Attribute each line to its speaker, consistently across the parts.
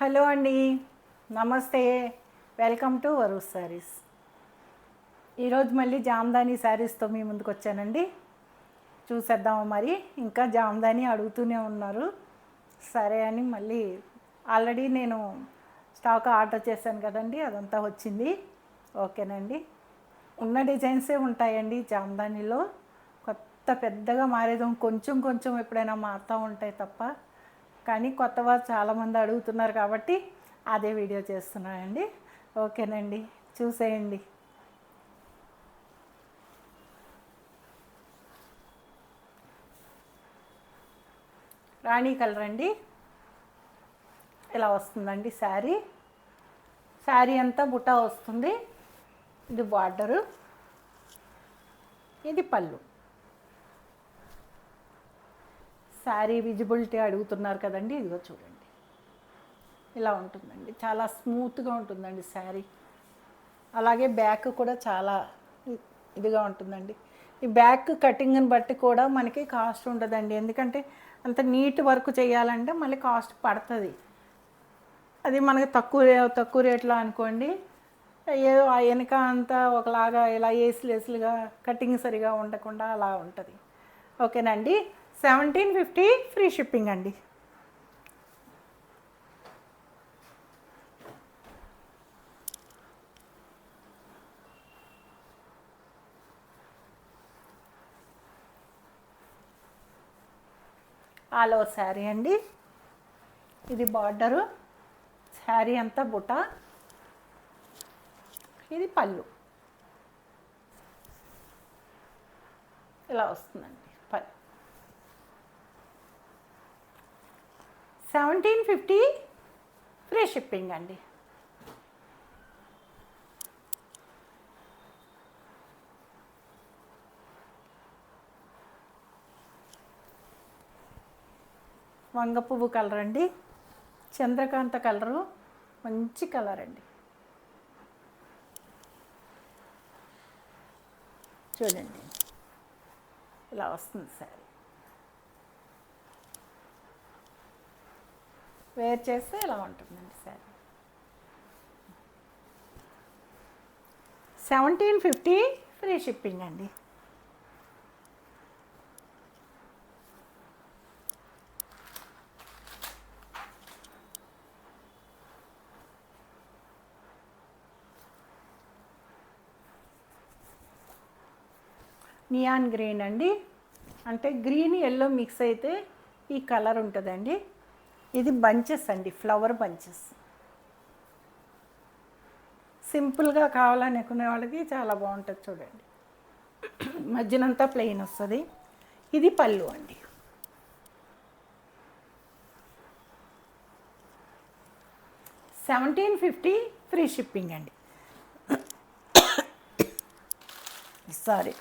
Speaker 1: Hello అండి, నమస్తే. Welcome to Varu's saris. ఈరోజు మళ్ళీ జామ్దాని శారీస్తో మీ ముందుకు వచ్చానండి. చూసేద్దాము. మరి ఇంకా జామ్దాని అడుగుతూనే ఉన్నారు. సరే అని మళ్ళీ ఆల్రెడీ నేను స్టాక్ ఆర్డర్ చేశాను కదండి, అదంతా వచ్చింది. ఓకేనండి. ఉన్న డిజైన్సే ఉంటాయండి జామ్దానిలో. కొత్త పెద్దగా మారేది కొంచెం కొంచెం ఎప్పుడైనా మారుతూ ఉంటాయి తప్ప. కానీ కొత్తవారు చాలామంది అడుగుతున్నారు కాబట్టి అదే వీడియో చేస్తున్నానండి. ఓకేనండి, చూసేయండి. రాణి కలర్ అండి. ఇలా వస్తుందండి శారీ. శారీ అంతా బుట్ట వస్తుంది. ఇది బార్డరు, ఇది పళ్ళు. శారీ విజిబిలిటీ అడుగుతున్నారు కదండి, ఇదిగో చూడండి. ఇలా ఉంటుందండి, చాలా స్మూత్గా ఉంటుందండి శారీ. అలాగే బ్యాక్ కూడా చాలా ఇదిగా ఉంటుందండి. ఈ బ్యాక్ కటింగ్ని బట్టి కూడా మనకి కాస్ట్ ఉంటుందండి. ఎందుకంటే అంత నీట్ వర్క్ చేయాలంటే మళ్ళీ కాస్ట్ పడుతుంది. అది మనకి తక్కువ రేట్లో అనుకోండి, ఏదో ఆ వెనక అంతా ఒకలాగా ఇలా ఏసులుగా కటింగ్ సరిగా ఉండకుండా అలా ఉంటుంది. ఓకేనండి. 1750 ఫ్రీ షిప్పింగ్ అండి. ఆల్ ఓవర్ శారీ అండి. ఇది బార్డరు, శారీ అంతా బుట్ట, ఇది పళ్ళు. ఇలా వస్తుందండి పళ్ళు. 1750 ఫ్రీ షిప్పింగ్ అండి. వంగ పువ్వు కలర్ అండి, చంద్రకాంత కలరు, మంచి కలర్ అండి. చూడండి, ఇలా వస్తుంది శారీ. వేర్ చేస్తే ఇలా ఉంటుందండి శారీ. 1750 ఫ్రీ షిప్పింగ్ అండి. నియాన్ గ్రీన్ అండి, అంటే గ్రీన్ ఎల్లో మిక్స్ అయితే ఈ కలర్ ఉంటుందండి. ఇది బంచెస్ అండి, ఫ్లవర్ బంచెస్. సింపుల్గా కావాలనుకునే వాళ్ళకి చాలా బాగుంటుంది. చూడండి, మధ్యనంతా ప్లెయిన్ వస్తుంది. ఇది పళ్ళు అండి. $1750 ఫ్రీ షిప్పింగ్ అండి. సారీ.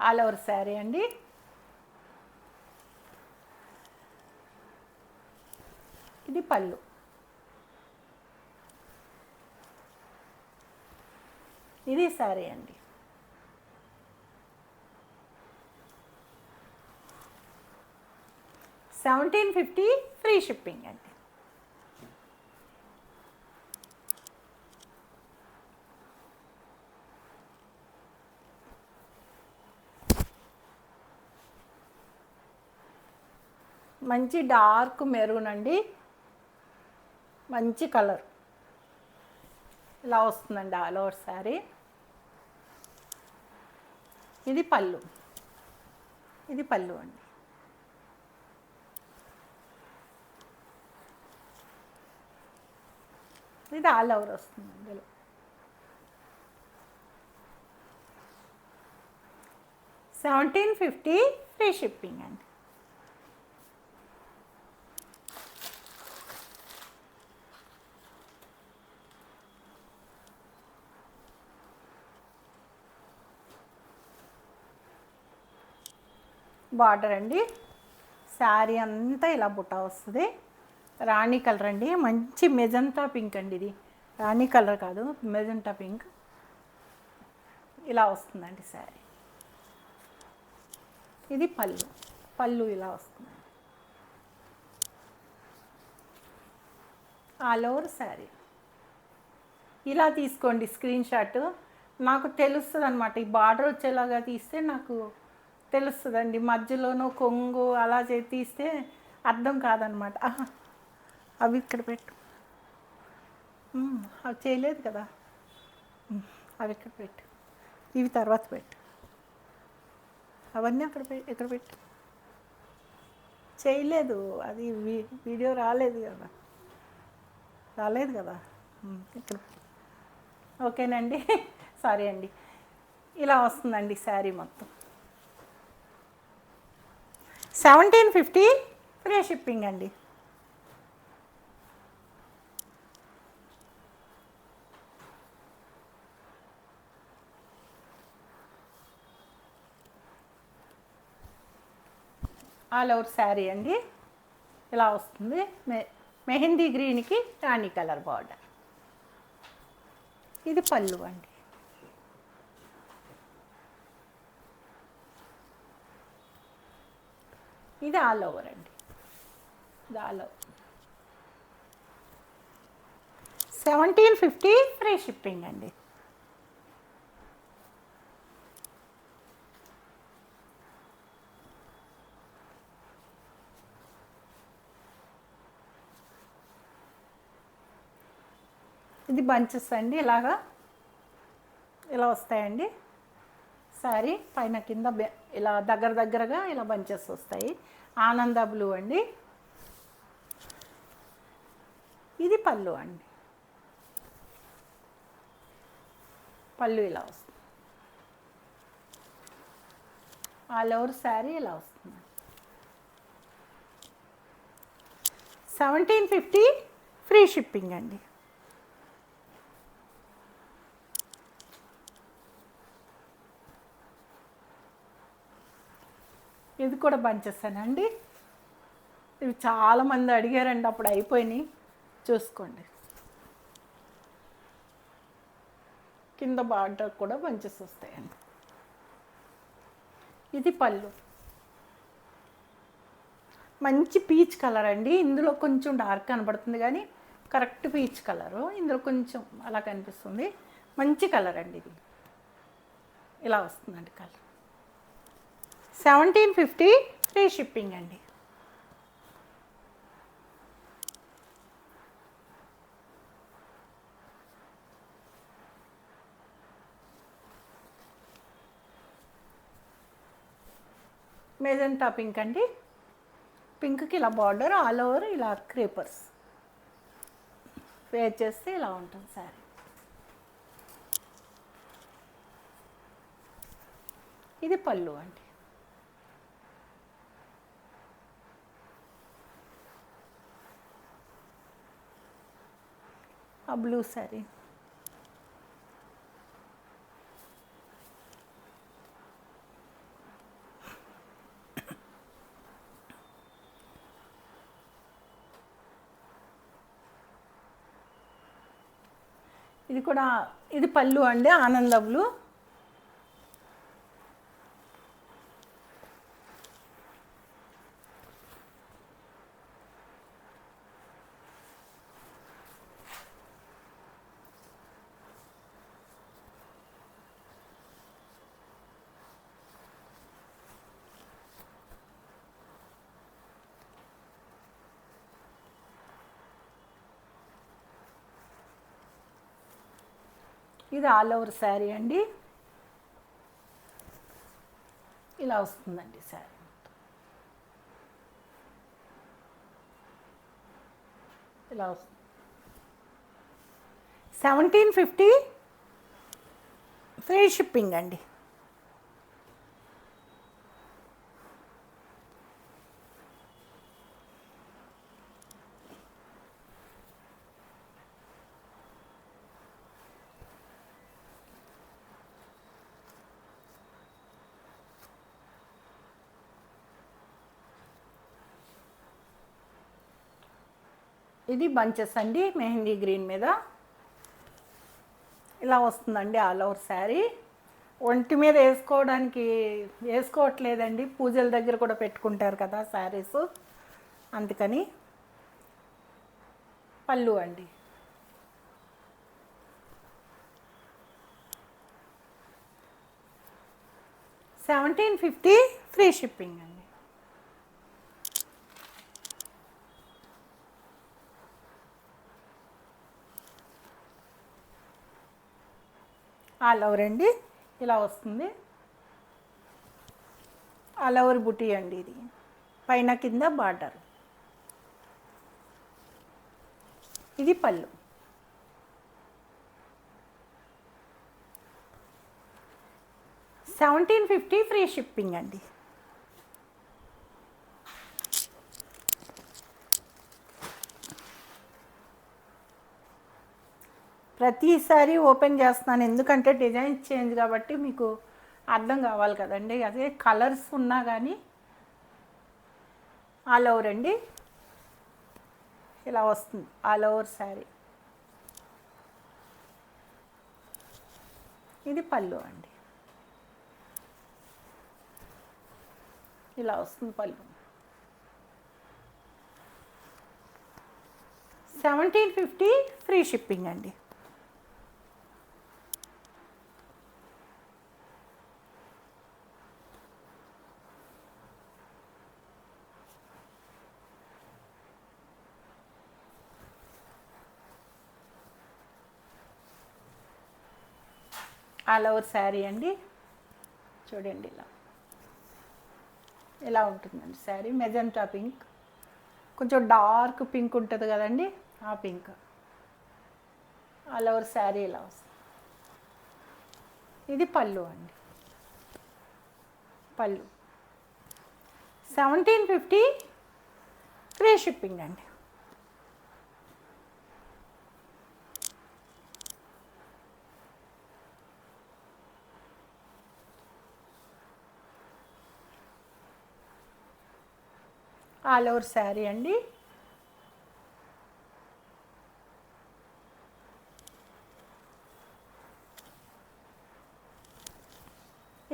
Speaker 1: ఆల్ ఓవర్ శారీ అండి. ఇది పళ్ళు. ఇది శారీ అండి. $1750 ఫ్రీ షిప్పింగ్ అండి. మంచి డార్క్ మెరూన్ అండి, మంచి కలర్. ఇలా వస్తుందండి ఆల్ ఓవర్ శారీ. ఇది పళ్ళు, ఇది పళ్ళు అండి. ఇది ఆల్ ఓవర్ వస్తుందండి. 1750 ఫ్రీ షిప్పింగ్ అండి. బార్డర్ అండి, శారీ అంతా ఇలా బుట్ట వస్తుంది. రాణి కలర్ అండి, మంచి మెజంతా పింక్ అండి. ఇది రాణి కలర్ కాదు, మెజెంటా పింక్. ఇలా వస్తుందండి శారీ. ఇది పళ్ళు. పళ్ళు ఇలా వస్తుంది. All over sari. ఇలా తీసుకోండి స్క్రీన్ షాట్. నాకు తెలుస్తుంది అనమాట, ఈ బార్డర్ వచ్చేలాగా తీస్తే నాకు తెలుస్తుందండి. మధ్యలోనూ కొంగు అలా తీస్తే అర్థం కాదనమాట. అవి ఇక్కడ పెట్టు. అవి చేయలేదు కదా, అవి ఇక్కడ పెట్టు, ఇవి తర్వాత పెట్టు. అవన్నీ ఇక్కడ పెట్టు. చేయలేదు, అది వీడియో రాలేదు కదా. ఇక్కడ ఓకేనండి. సారీ అండి. ఇలా వస్తుందండి శారీ మొత్తం. 1750 ఫ్రీ షిప్పింగ్ అండి. ఆల్ ఓవర్ శారీ అండి. ఇలా వస్తుంది. మెహందీ గ్రీన్కి రాణి కలర్ బార్డర్. ఇది పళ్ళు అండి. ఇది ఆల్ ఓవర్ అండి. ఇది ఆల్ ఓవర్. 1750 ఫ్రీ షిప్పింగ్ అండి. ఇది బంచెస్ అండి. ఇలా వస్తాయండి శారీ. పైన కింద ఇలా దగ్గరగా ఇలా బంచెస్ వస్తాయి. ఆనంద బ్లూ అండి. ఇది పళ్ళు అండి. పళ్ళు ఇలా వస్తుంది. ఆల్ ఓవర్ శారీ ఇలా వస్తుంది. 1750 ఫ్రీ షిప్పింగ్ అండి. ఇది కూడా బంచెసానండి. ఇవి చాలామంది అడిగారండి, అప్పుడు అయిపోయినాయి. చూసుకోండి. కింద బార్డర్ కూడా బంచెస్ వస్తాయండి. ఇది పళ్ళు. మంచి పీచ్ కలర్ అండి. ఇందులో కొంచెం డార్క్ కనబడుతుంది కానీ కరెక్ట్ పీచ్ కలరు. ఇందులో కొంచెం అలా కనిపిస్తుంది. మంచి కలర్ అండి ఇది. ఇలా వస్తుందండి కలర్. 1750 ఫ్రీ షిప్పింగ్ అండి. మెజెంటా పింక్ అండి. పింక్కి ఇలా బార్డర్, ఆల్ ఓవర్ ఇలా క్రేపర్స్ వేర్ చేస్తే ఇలా ఉంటుంది శారీ. ఇది పళ్ళు అండి. ఆ బ్లూ శారీ. ఇది కూడా, ఇది పళ్ళు అండి. ఆనంద బ్లూ. ఇది ఆల్ ఓవర్ శారీ అండి. ఇలా వస్తుందండి శారీ. ఇలా వస్తుంది. 1750 ఫ్రీ షిప్పింగ్ అండి. ఇది బంచెస్ అండి మెహందీ గ్రీన్ మీద. ఇలా వస్తుందండి ఆల్ ఓవర్ శారీ. ఒంటి మీద వేసుకోవట్లేదండి, పూజల దగ్గర కూడా పెట్టుకుంటారు కదా శారీస్, అందుకని. పళ్ళు అండి. $1750 ఫ్రీ షిప్పింగ్ అండి. ఆల్ ఓవర్ అండి, ఇలా వస్తుంది. ఆల్ ఓవర్ బుటీ అండి ఇది, పైన కింద బార్డర్. ఇది పళ్ళు. $1750 ఫ్రీ షిప్పింగ్ అండి. ప్రతిసారి ఓపెన్ చేస్తున్నాను ఎందుకంటే డిజైన్ చేంజ్ కాబట్టి మీకు అర్థం కావాలి కదండి. అదే కలర్స్ ఉన్నా కానీ ఆల్ ఓవర్ అండి, ఇలా వస్తుంది ఆల్ ఓవర్ శారీ. ఇది పళ్ళు అండి, ఇలా వస్తుంది పళ్ళు. 1750 ఫ్రీ షిప్పింగ్ అండి. ఆల్ ఓవర్ శారీ అండి, చూడండి ఇలా ఉంటుందండి శారీ. మెజెంటా పింక్, కొంచెం డార్క్ పింక్ ఉంటుంది కదండి, ఆ పింక్. ఆల్ ఓవర్ శారీ ఇలా వస్తుంది. ఇది పళ్ళు అండి, పళ్ళు. 1750 ఫ్రీ షిప్పింగ్ అండి. ఆల్ ఓవర్ శారీ అండి,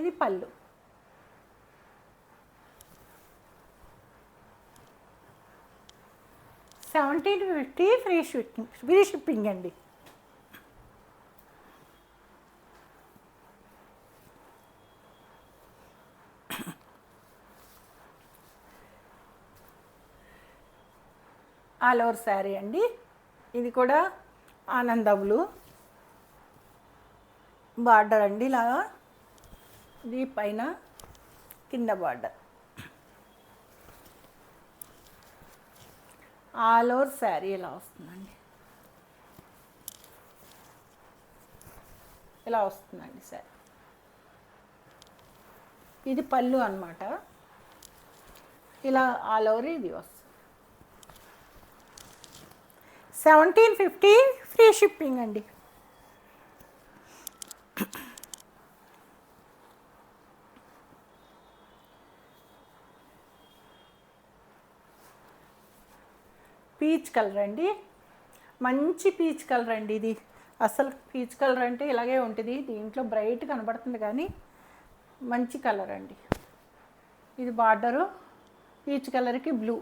Speaker 1: ఇది పళ్ళు. 1750 ఫ్రీ షిప్పింగ్ అండి. ఆల్ ఓవర్ శారీ అండి, ఇది కూడా ఆనంద బ్లూ బార్డర్ అండి, ఇలాగా. ఇది పైన కింద బార్డర్. ఆల్ ఓవర్ శారీ ఇలా వస్తుందండి, ఇలా వస్తుందండి శారీ. ఇది పళ్ళు అన్నమాట, ఇలా ఆల్ ఓవర్ ఇది వస్తుంది. 1750 ఫ్రీ షిప్పింగ్ అండి. పీచ్ కలర్ అండి, మంచి పీచ్ కలర్ అండి ఇది. అసలు పీచ్ కలర్ అంటే ఇలాగే ఉంటుంది, దీంట్లో బ్రైట్ కనబడుతుంది కానీ మంచి కలర్ అండి. ఇది బార్డరు పీచ్ కలర్కి బ్లూ.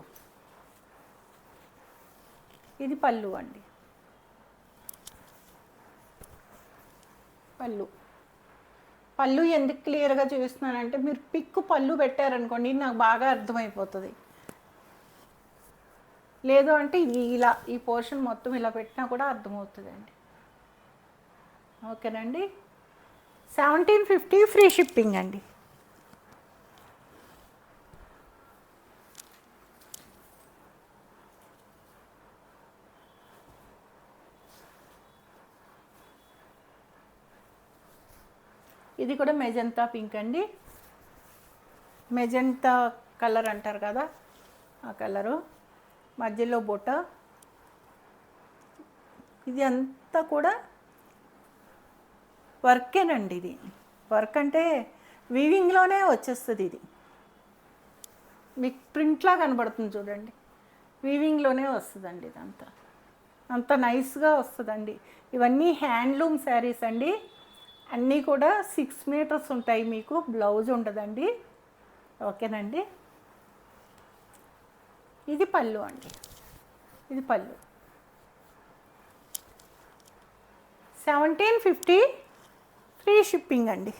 Speaker 1: ఇది పళ్ళు అండి, పళ్ళు ఎందుకు క్లియర్గా చూపిస్తున్నానంటే మీరు పిక్ పళ్ళు పెట్టారనుకోండి నాకు బాగా అర్థమైపోతుంది. లేదు అంటే ఇలా ఈ పోర్షన్ మొత్తం ఇలా పెట్టినా కూడా అర్థమవుతుందండి. ఓకేనండి. 1750 ఫ్రీ షిప్పింగ్ అండి. ఇది కూడా మెజంతా పింక్ అండి, మెజంతా కలర్ అంటారు కదా ఆ కలరు, మధ్యలో బొట్ట. ఇది అంతా కూడా వర్కేనండి, ఇది వర్క్ అంటే వీవింగ్లోనే వచ్చేస్తుంది. ఇది మీకు ప్రింట్లా కనబడుతుంది చూడండి, వీవింగ్లోనే వస్తుందండి ఇదంతా. అంత నైస్గా వస్తుందండి. ఇవన్నీ హ్యాండ్లూమ్ శారీస్ అండి. అన్నీ కూడా 6 మీటర్స్ ఉంటాయి. మీకు బ్లౌజ్ ఉండదండి. ఓకేనండి. ఇది పళ్ళు అండి. ఇది పళ్ళు 1750 ఫ్రీ షిప్పింగ్ అండి.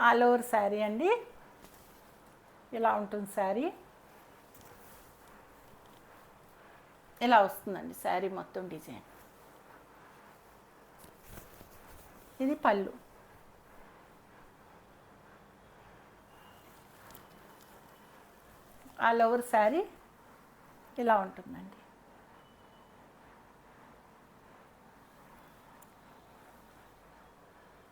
Speaker 1: ఆల్ ఓవర్ శారీ అండి. ఇలా ఉంటుంది శారీ. ఇలా వస్తుందండి శారీ మొత్తం డిజైన్. ఇది పళ్ళు. ఆల్ ఓవర్ శారీ ఇలా ఉంటుందండి.